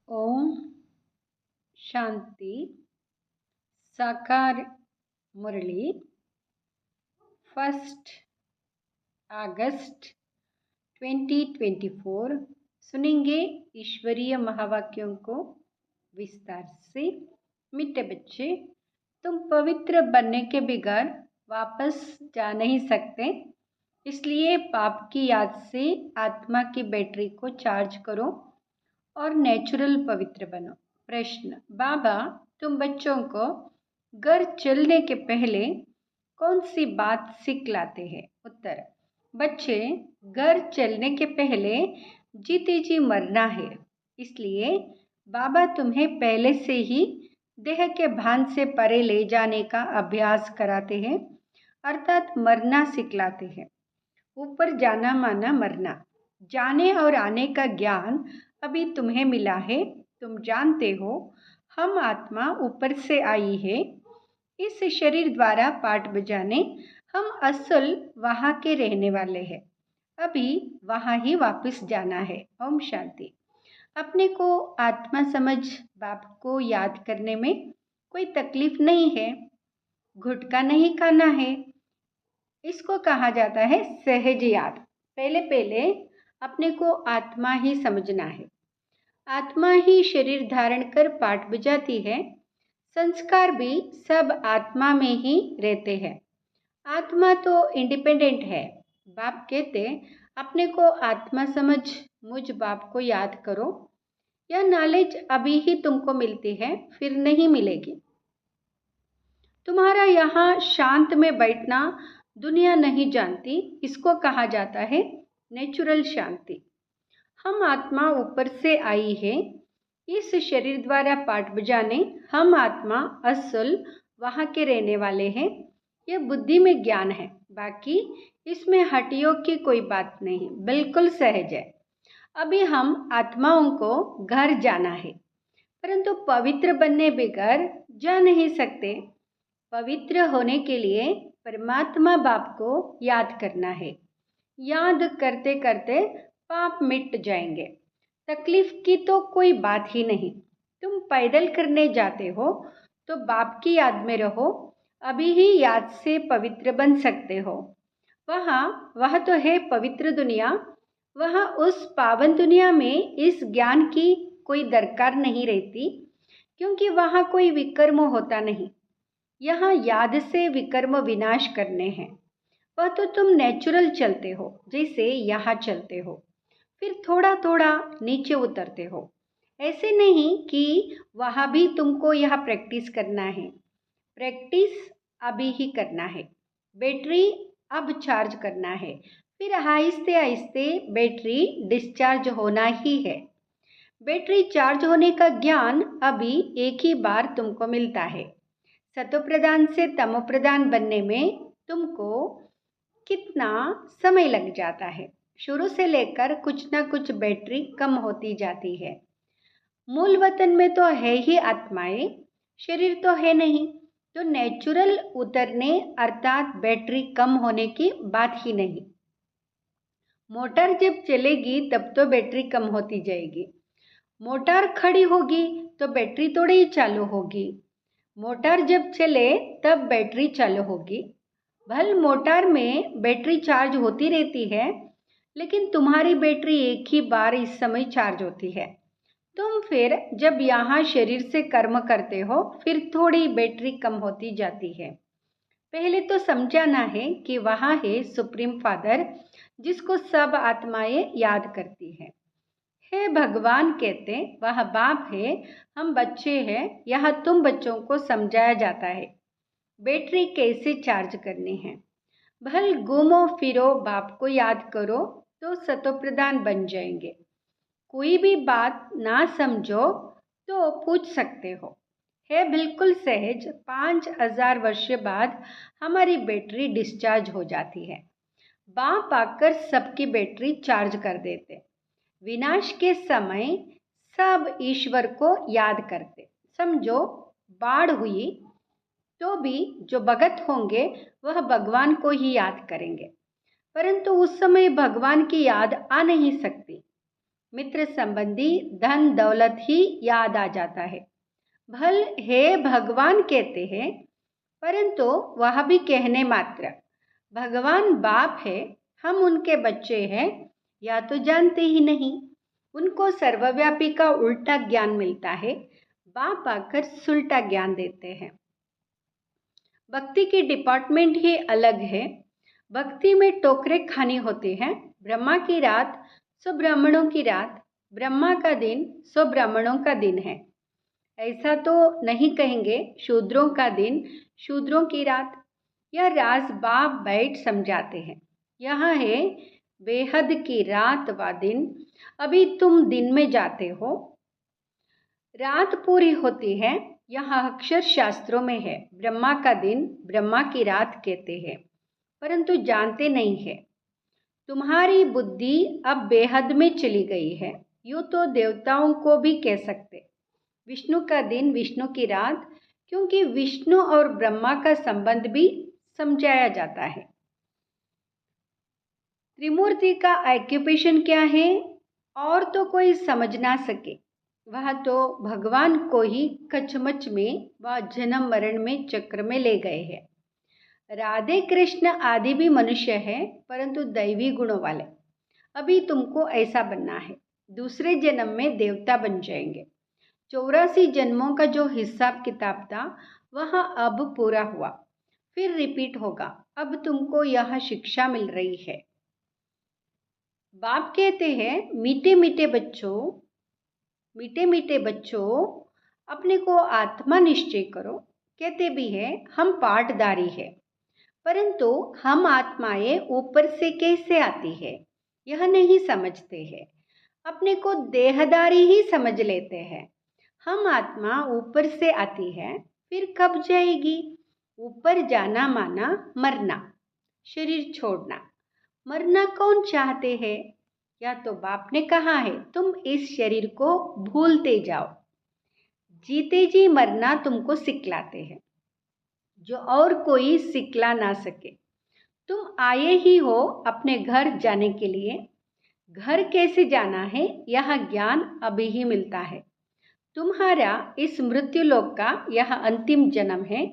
ओम शांति। साकार मुरली 1 अगस्त 2024। सुनेंगे ईश्वरीय महावाक्यों को विस्तार से। मीठे बच्चे, तुम पवित्र बनने के बगैर वापस जा नहीं सकते, इसलिए पाप की याद से आत्मा की बैटरी को चार्ज करो और नेचुरल पवित्र बनो। प्रश्न: बाबा, तुम बच्चों को घर चलने के पहले कौन सी बात सिखलाते हैं? उत्तर: बच्चे, घर चलने के पहले जीते जी मरना है, इसलिए बाबा तुम्हें पहले से ही देह के भान से परे ले जाने का अभ्यास कराते हैं, अर्थात मरना सिखलाते हैं। ऊपर जाना माना मरना। जाने और आने का ज्ञान अभी तुम्हें मिला है। तुम जानते हो हम आत्मा ऊपर से आई है, इस शरीर द्वारा पाठ बजाने हम असल वहाँ के रहने वाले हैं। अभी वहाँ ही वापस जाना है। ओम शांति। अपने को आत्मा समझ बाप को याद करने में कोई तकलीफ नहीं है। गुटखा नहीं खाना है। इसको कहा जाता है सहज याद। पहले पहले अपने को आत्मा ही समझना है। आत्मा ही शरीर धारण कर पाठ बजाती है। संस्कार भी सब आत्मा में ही रहते हैं। आत्मा तो इंडिपेंडेंट है। बाप कहते अपने को आत्मा समझ मुझ बाप को याद करो। यह नॉलेज अभी ही तुमको मिलती है, फिर नहीं मिलेगी। तुम्हारा यहाँ शांत में बैठना दुनिया नहीं जानती, इसको कहा जाता है नेचुरल शांति। हम आत्मा ऊपर से आई है, इस शरीर द्वारा पाठ बजाने हम आत्मा असल वहाँ के रहने वाले हैं। यह बुद्धि में ज्ञान है, बाकी इसमें हटियों की कोई बात नहीं, बिल्कुल सहज है। अभी हम आत्माओं को घर जाना है, परंतु पवित्र बनने बगैर जा नहीं सकते। पवित्र होने के लिए परमात्मा बाप को याद करना है। याद करते करते पाप मिट जाएंगे। तकलीफ की तो कोई बात ही नहीं। तुम पैदल करने जाते हो तो बाप की याद में रहो, अभी ही याद से पवित्र बन सकते हो। वह तो है पवित्र दुनिया। वहाँ उस पावन दुनिया में इस ज्ञान की कोई दरकार नहीं रहती, क्योंकि वहाँ कोई विकर्म होता नहीं। यहाँ याद से विकर्म विनाश करने हैं। वह तो तुम नेचुरल चलते हो, जैसे यहाँ चलते हो, फिर थोड़ा थोड़ा नीचे उतरते हो। ऐसे नहीं कि वहाँ भी तुमको यह प्रैक्टिस करना है। प्रैक्टिस अभी ही करना है। बैटरी अब चार्ज करना है, फिर आहिस्ते आहिस्ते बैटरी डिस्चार्ज होना ही है। बैटरी चार्ज होने का ज्ञान अभी एक ही बार तुमको मिलता है। सतोप्रधान से तमोप्रधान बनने में तुमको कितना समय लग जाता है। शुरू से लेकर कुछ ना कुछ बैटरी कम होती जाती है। मूल वतन में तो है ही आत्माएं, शरीर तो है नहीं, तो नेचुरल उतरने अर्थात बैटरी कम होने की बात ही नहीं। मोटर जब चलेगी तब तो बैटरी कम होती जाएगी। मोटर खड़ी होगी तो बैटरी थोड़ी ही चालू होगी। मोटर जब चले तब बैटरी चालू होगी। भल मोटर में बैटरी चार्ज होती रहती है, लेकिन तुम्हारी बैटरी एक ही बार इस समय चार्ज होती है। तुम फिर जब यहाँ शरीर से कर्म करते हो, फिर थोड़ी बैटरी कम होती जाती है। पहले तो समझाना है कि वहाँ है सुप्रीम फादर, जिसको सब आत्माएं याद करती हैं। हे भगवान कहते वह बाप है, हम बच्चे हैं। यहाँ तुम बच्चों को समझाया जाता है बैटरी कैसे चार्ज करनी है। भल घूमो फिरो बाप को याद करो तो सतोप्रधान बन जाएंगे। कोई भी बात ना समझो तो पूछ सकते हो। है बिल्कुल सहज। 5000 वर्ष बाद हमारी बैटरी डिस्चार्ज हो जाती है। बाप आकर सबकी बैटरी चार्ज कर देते। विनाश के समय सब ईश्वर को याद करते। समझो बाढ़ हुई तो भी जो भगत होंगे वह भगवान को ही याद करेंगे, परंतु उस समय भगवान की याद आ नहीं सकती। मित्र संबंधी धन दौलत ही याद आ जाता है। भल हे भगवान कहते हैं, परंतु वह भी कहने मात्र। भगवान बाप है, हम उनके बच्चे हैं, या तो जानते ही नहीं। उनको सर्वव्यापी का उल्टा ज्ञान मिलता है, बाप आकर सुलटा ज्ञान देते हैं। भक्ति की डिपार्टमेंट ही अलग है। भक्ति में टोकरे खानी होती हैं। ब्रह्मा की रात सो ब्राह्मणों की रात, ब्रह्मा का दिन सो ब्राह्मणों का दिन है। ऐसा तो नहीं कहेंगे शूद्रों का दिन शूद्रों की रात। यह राज बाप बैठ समझाते हैं। यहाँ है बेहद की रात व दिन। अभी तुम दिन में जाते हो, रात पूरी होती है। यहाँ अक्षर शास्त्रों में है, ब्रह्मा का दिन ब्रह्मा की रात कहते हैं, परंतु जानते नहीं है। तुम्हारी बुद्धि अब बेहद में चली गई है। यूँ तो देवताओं को भी कह सकते विष्णु का दिन विष्णु की रात, क्योंकि विष्णु और ब्रह्मा का संबंध भी समझाया जाता है। त्रिमूर्ति का ऑक्यूपेशन क्या है और तो कोई समझ ना सके। वह तो भगवान को ही कचमच में व जन्म मरण में चक्र में ले गए हैं। राधे कृष्ण आदि भी मनुष्य हैं, परंतु दैवी गुणों वाले। अभी तुमको ऐसा बनना है, दूसरे जन्म में देवता बन जाएंगे। 84 जन्मों का जो हिसाब किताब था वह अब पूरा हुआ, फिर रिपीट होगा। अब तुमको यह शिक्षा मिल रही है। बाप कहते हैं, मीठे मीठे बच्चों अपने को आत्मा निश्चय करो। कहते भी हैं हम पाठधारी है, परंतु हम आत्माएं ऊपर से कैसे आती है यह नहीं समझते हैं। अपने को देहदारी ही समझ लेते हैं। हम आत्मा ऊपर से आती है, फिर कब जाएगी? ऊपर जाना माना मरना, शरीर छोड़ना। मरना कौन चाहते हैं? या तो बाप ने कहा है तुम इस शरीर को भूलते जाओ। जीते जी मरना तुमको सिखलाते हैं, जो और कोई सिखला ना सके। तुम आए ही हो अपने घर जाने के लिए। घर कैसे जाना है यह ज्ञान अभी ही मिलता है। तुम्हारा इस मृत्यु लोक का यह अंतिम जन्म है।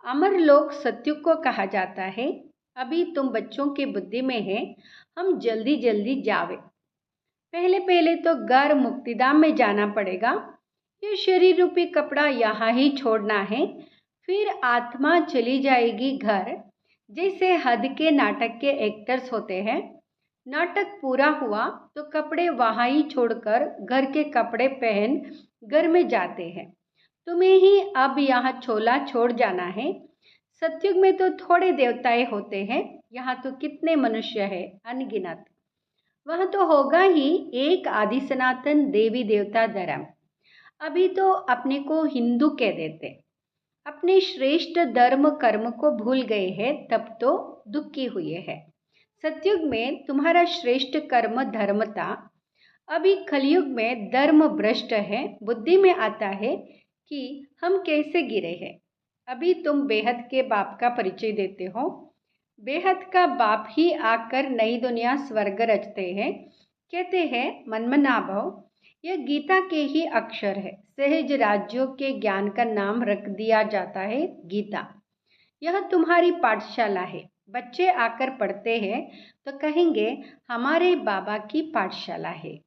अमर लोक सत्युग को कहा जाता है। अभी तुम बच्चों की बुद्धि में है, हम जल्दी जल्दी जावे। पहले तो घर मुक्तिधाम में जाना पड़ेगा। ये शरीर रूपी कपड़ा यहाँ ही छोड़ना है, फिर आत्मा चली जाएगी घर। जैसे हद के नाटक के एक्टर्स होते हैं, नाटक पूरा हुआ तो कपड़े वहाँ ही छोड़कर घर के कपड़े पहन घर में जाते हैं। तुम्हें ही अब यहाँ छोला छोड़ जाना है। सतयुग में तो थोड़े देवताएं होते हैं, यहाँ तो कितने मनुष्य हैं अनगिनत। वह तो होगा ही एक आदि सनातन देवी देवता धर्म। अभी तो अपने को हिंदू कह देते, अपने श्रेष्ठ धर्म कर्म को भूल गए हैं, तब तो दुखी हुए हैं। सतयुग में तुम्हारा श्रेष्ठ कर्म धर्म था। अभी कलयुग में धर्म भ्रष्ट है। बुद्धि में आता है कि हम कैसे गिरे हैं। अभी तुम बेहद के बाप का परिचय देते हो। बेहद का बाप ही आकर नई दुनिया स्वर्ग रचते हैं। कहते हैं मनमनाभव। यह गीता के ही अक्षर है। सहज राज्यों के ज्ञान का नाम रख दिया जाता है गीता। यह तुम्हारी पाठशाला है। बच्चे आकर पढ़ते हैं तो कहेंगे हमारे बाबा की पाठशाला है।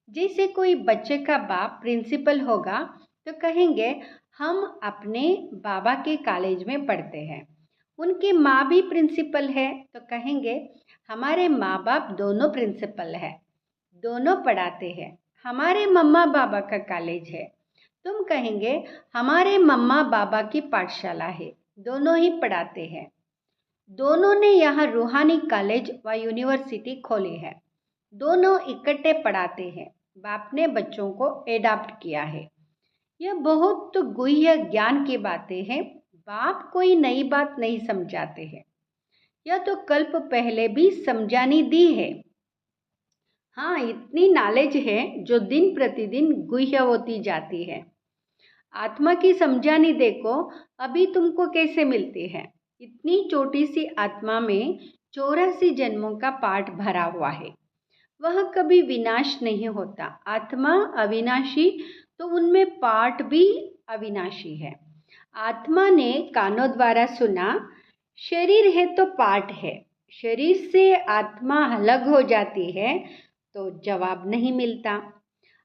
जैसे कोई बच्चे का बाप प्रिंसिपल होगा तो कहेंगे हम अपने बाबा के कॉलेज में पढ़ते हैं। उनकी माँ भी प्रिंसिपल है तो कहेंगे हमारे माँ बाप दोनों प्रिंसिपल है, दोनों पढ़ाते हैं। हमारे मम्मा बाबा का कॉलेज है, तुम कहेंगे हमारे मम्मा बाबा की पाठशाला है, दोनों ही पढ़ाते हैं। दोनों ने यहाँ रूहानी कॉलेज व यूनिवर्सिटी खोली है, दोनों इकट्ठे पढ़ाते हैं। बाप ने बच्चों को एडॉप्ट किया है। यह बहुत गुह्य ज्ञान की बातें हैं। बाप कोई नई बात नहीं समझाते हैं। यह तो कल्प पहले भी समझानी दी है। हाँ, इतनी नॉलेज है जो दिन प्रतिदिन गुह्य होती जाती है। आत्मा की समझानी देखो अभी तुमको कैसे मिलती है। इतनी छोटी सी आत्मा में 84 जन्मों का पाठ भरा हुआ है। वह कभी विनाश नहीं होता। आत्मा अविनाशी तो उनमें पार्ट भी अविनाशी है। आत्मा ने कानों द्वारा सुना, शरीर है तो पार्ट है। शरीर से आत्मा अलग हो जाती है तो जवाब नहीं मिलता।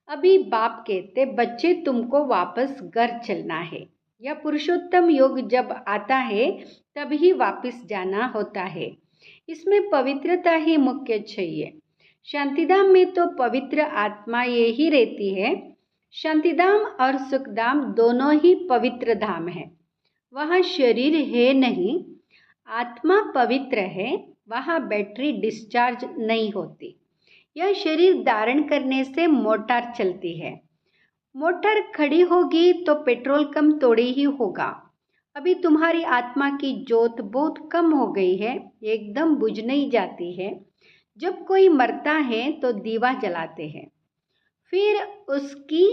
अभी बाप कहते, बच्चे तुमको वापस घर चलना है। यह पुरुषोत्तम योग जब आता है तभी वापस जाना होता है। इसमें पवित्रता ही मुख्य चाहिए। शांतिधाम में तो पवित्र आत्मा ये ही रहती है। शांतिधाम और सुखधाम दोनों ही पवित्र धाम है। वहाँ शरीर है नहीं, आत्मा पवित्र है। वहाँ बैटरी डिस्चार्ज नहीं होती। यह शरीर धारण करने से मोटर चलती है। मोटर खड़ी होगी तो पेट्रोल कम थोड़ी ही होगा। अभी तुम्हारी आत्मा की जोत बहुत कम हो गई है, एकदम बुझ नहीं जाती है। जब कोई मरता है तो दीवा जलाते हैं, फिर उसकी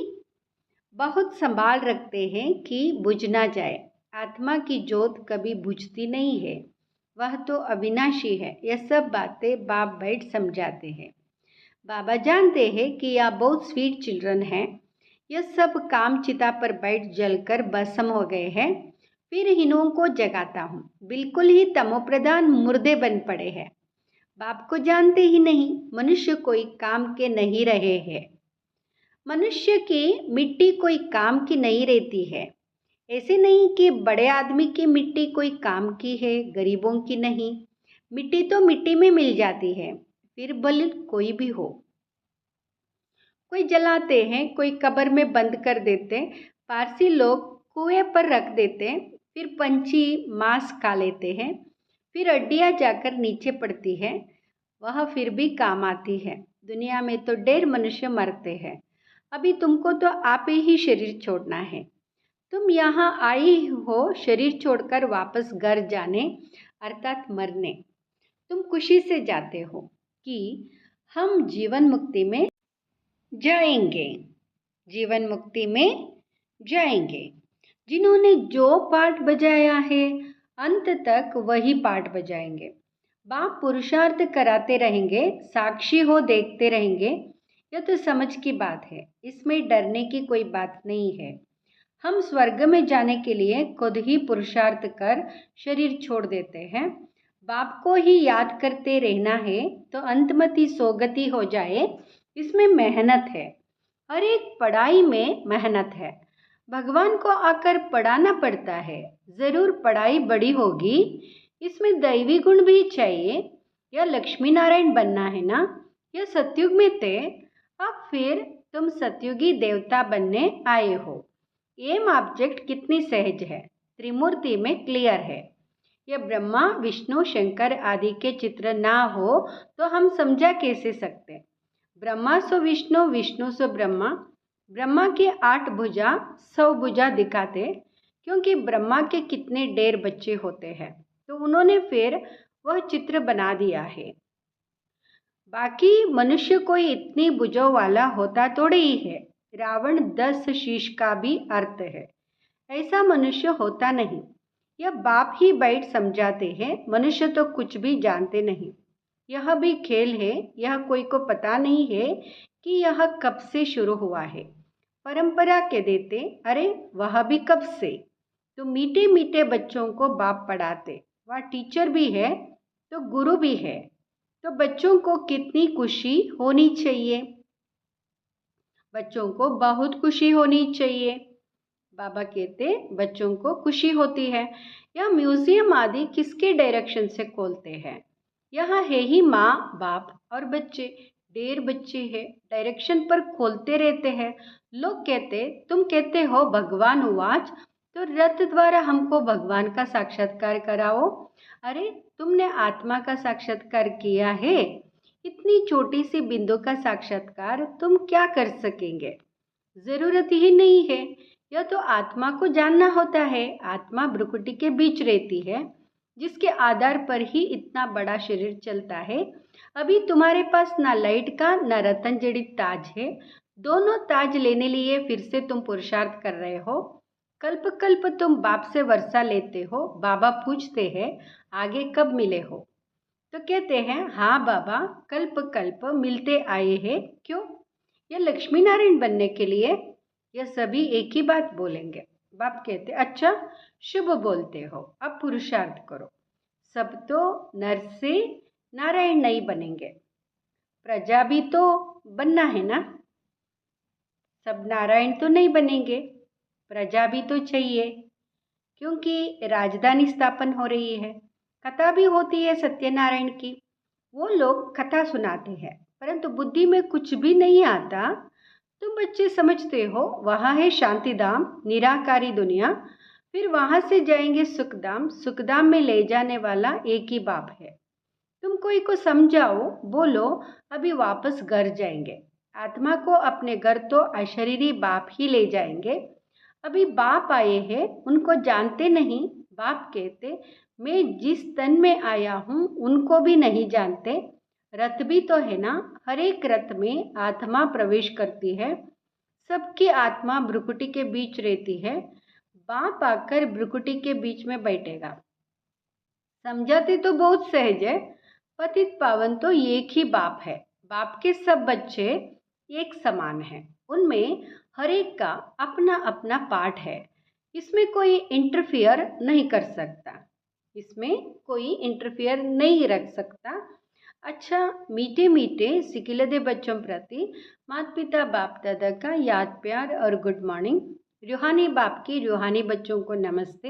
बहुत संभाल रखते हैं कि बुझ ना जाए। आत्मा की जोत कभी बुझती नहीं है, वह तो अविनाशी है। यह सब बातें बाप बैठ समझाते हैं। बाबा जानते हैं कि यह बहुत स्वीट चिल्ड्रन हैं। यह सब काम चिता पर बैठ जलकर भस्म हो गए हैं। फिर इन्हों को जगाता हूँ। बिल्कुल ही तमोप्रधान मुर्दे बन पड़े हैं। बाप को जानते ही नहीं। मनुष्य कोई काम के नहीं रहे हैं। मनुष्य की मिट्टी कोई काम की नहीं रहती है। ऐसे नहीं कि बड़े आदमी की मिट्टी कोई काम की है, गरीबों की नहीं। मिट्टी तो मिट्टी में मिल जाती है, फिर भले कोई भी हो। कोई जलाते हैं, कोई कब्र में बंद कर देते। पारसी लोग कुएं पर रख देते, फिर पंछी मांस खा लेते हैं, फिर हड्डियाँ जाकर नीचे पड़ती है, वह फिर भी काम आती है। दुनिया में तो ढेर मनुष्य मरते हैं। अभी तुमको तो आप ही शरीर छोड़ना है। तुम यहाँ आई हो शरीर छोड़कर वापस घर जाने, अर्थात मरने। तुम खुशी से जाते हो कि हम जीवन मुक्ति में जाएंगे। जीवन मुक्ति में जाएंगे। जिन्होंने जो पाठ बजाया है अंत तक वही पाठ बजाएंगे। बाप पुरुषार्थ कराते रहेंगे, साक्षी हो देखते रहेंगे। यह तो समझ की बात है, इसमें डरने की कोई बात नहीं है। हम स्वर्ग में जाने के लिए खुद ही पुरुषार्थ कर शरीर छोड़ देते हैं। बाप को ही याद करते रहना है तो अंतमति सोगति हो जाए। इसमें मेहनत है, हर एक पढ़ाई में मेहनत है। भगवान को आकर पढ़ाना पड़ता है। ज़रूर पढ़ाई बड़ी होगी, इसमें दैवी गुण भी चाहिए। यह लक्ष्मी नारायण बनना है ना। यह सतयुग में थे, अब फिर तुम सतयुगी देवता बनने आए हो। एम ऑब्जेक्ट कितनी सहज है, त्रिमूर्ति में क्लियर है। यह ब्रह्मा विष्णु शंकर आदि के चित्र ना हो तो हम समझा कैसे सकते। ब्रह्मा सो विष्णु, विष्णु सो ब्रह्मा। ब्रह्मा की 8 भुजा 100 भुजा दिखाते, क्योंकि ब्रह्मा के कितने ढेर बच्चे होते हैं, तो उन्होंने फिर वह चित्र बना दिया है। बाकी मनुष्य कोई इतनी भुजों वाला होता थोड़े ही है। रावण 10 शीश का भी अर्थ है। ऐसा मनुष्य होता नहीं। यह बाप ही बैठ समझाते हैं। मनुष्य तो कुछ भी जानते नहीं। यह भी खेल है। यह कोई को पता नहीं है कि यह कब से शुरू हुआ है। परंपरा के देते, अरे वह भी कब से। तो मीठे मीठे बच्चों को बाप पढ़ाते। वह टीचर भी है तो गुरु भी है। तो बच्चों को कितनी खुशी होनी चाहिए। बच्चों को बहुत खुशी होनी चाहिए। बाबा कहते बच्चों को खुशी होती है। यह म्यूजियम आदि किसके डायरेक्शन से खोलते हैं। यहाँ है ही माँ बाप और बच्चे, ढेर बच्चे हैं, डायरेक्शन पर खोलते रहते हैं। लोग कहते, तुम कहते हो भगवान उवाच, तो रथ द्वारा हमको भगवान का साक्षात्कार कराओ। अरे तुमने आत्मा का साक्षात्कार किया है, इतनी छोटी सी बिंदु का साक्षात्कार तुम क्या कर सकेंगे। जरूरत ही नहीं है। यह तो आत्मा को जानना होता है। आत्मा भ्रुकुटी के बीच रहती है, जिसके आधार पर ही इतना बड़ा शरीर चलता है। अभी तुम्हारे पास ना लाइट का ना रतन जड़ित ताज है। दोनों ताज लेने लिए फिर से तुम पुरुषार्थ कर रहे हो। कल्प कल्प तुम बाप से वर्षा लेते हो। बाबा पूछते हैं आगे कब मिले हो। तो कहते हैं, हाँ बाबा, कल्प कल्प मिलते आए हैं। क्यों? ये लक्ष्मी नारायण बनने के लिए। यह सभी एक ही बात बोलेंगे। बाप कहते, अच्छा शुभ बोलते हो, अब पुरुषार्थ करो। सब तो नर से नारायण नहीं बनेंगे, प्रजा भी तो बनना है ना। सब नारायण तो नहीं बनेंगे, प्रजा भी तो चाहिए, क्योंकि राजधानी स्थापन हो रही है। कथा भी होती है सत्यनारायण की, वो लोग कथा सुनाते हैं, परंतु बुद्धि में कुछ भी नहीं आता। तुम बच्चे समझते हो वहाँ है शांतिधाम, निराकारी दुनिया, फिर वहाँ से जाएंगे सुखधाम, सुखधाम में ले जाने वाला एक ही बाप है। तुम कोई को समझाओ, बोलो अभी वापस घर जाएंगे। आत्मा को अपने घर तो अशरीरी बाप ही ले जाएंगे। अभी बाप आए हैं, उनको जानते नहीं। बाप कहते, मैं जिस तन में आया हूँ उनको भी नहीं जानते। रथ भी तो है ना, हर एक रथ में आत्मा प्रवेश करती है। सबकी आत्मा भ्रुकुटी के बीच रहती है। बाप आकर भ्रुकुटी के बीच में बैठेगा। समझाते तो बहुत सहज है, पतित पावन तो एक ही बाप है। बाप के सब बच्चे एक समान हैं, उनमें हर एक का अपना अपना पार्ट है। इसमें कोई इंटरफियर नहीं कर सकता, इसमें कोई इंटरफियर नहीं रख सकता। अच्छा, मीठे मीठे सिकिलदे बच्चों प्रति माता पिता बाप दादा का याद प्यार और गुड मॉर्निंग। रूहानी बाप की रूहानी बच्चों को नमस्ते।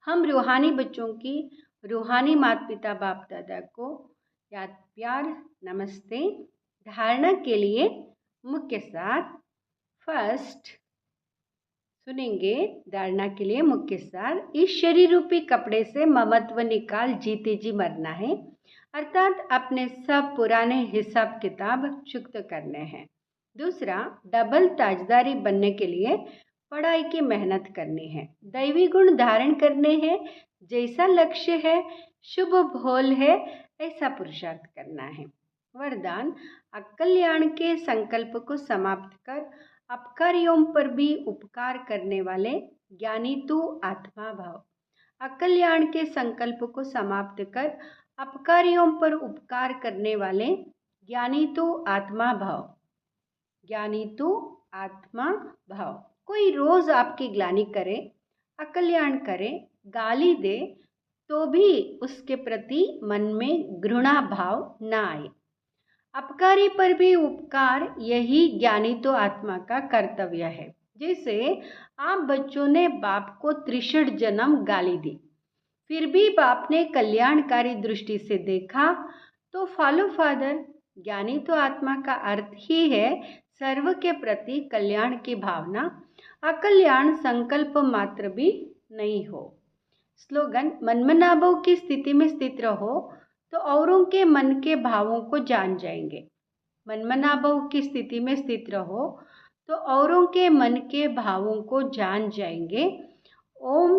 हम रूहानी बच्चों की रूहानी माता पिता बाप दादा को याद प्यार नमस्ते। धारणा के लिए मुख्य सार। फर्स्ट सुनेंगे धारणा के लिए मुख्य सार। इस शरीर रूपी कपड़े से ममत्व निकाल जीते जी मरना है, अर्थात अपने सब पुराने हिसाब किताब चुकत करने हैं। दूसरा, डबल ताजदारी बनने के लिए पढ़ाई की मेहनत करनी है, दैवी गुण धारण करने हैं। जैसा लक्ष्य है, शुभ भोल है, ऐसा पुरुषार्थ करना है। वरदान, अकल्याण के संकल्प को समाप्त कर अपकारियों पर भी उपकार करने वाले ज्ञानी तू आत्मा भाव। अकल्याण के संकल्प को समाप्त कर अपकारियों पर उपकार करने वाले ज्ञानी तू आत्मा भाव। ज्ञानी तू आत्मा भाव। कोई रोज आपकी ग्लानि करे, अकल्याण करे, गाली दे, तो भी उसके प्रति मन में घृणा भाव न आए। अपकारी पर भी उपकार, यही ज्ञानी तो आत्मा का कर्तव्य है। जैसे आप बच्चों ने बाप को 63 जन्म गाली दी, फिर भी बाप ने कल्याणकारी दृष्टि से देखा, तो फॉलो फादर। ज्ञानी तो आत्मा का अर्थ ही है सर्व के प्रति कल्याण की भावना, अकल्याण संकल्प मात्र भी नहीं हो। स्लोगन, मनमनाभव की स्थिति में स्थित रहो तो औरों के मन के भावों को जान जाएंगे। मनमनाभव की स्थिति में स्थित रहो तो औरों के मन के भावों को जान जाएंगे। ओम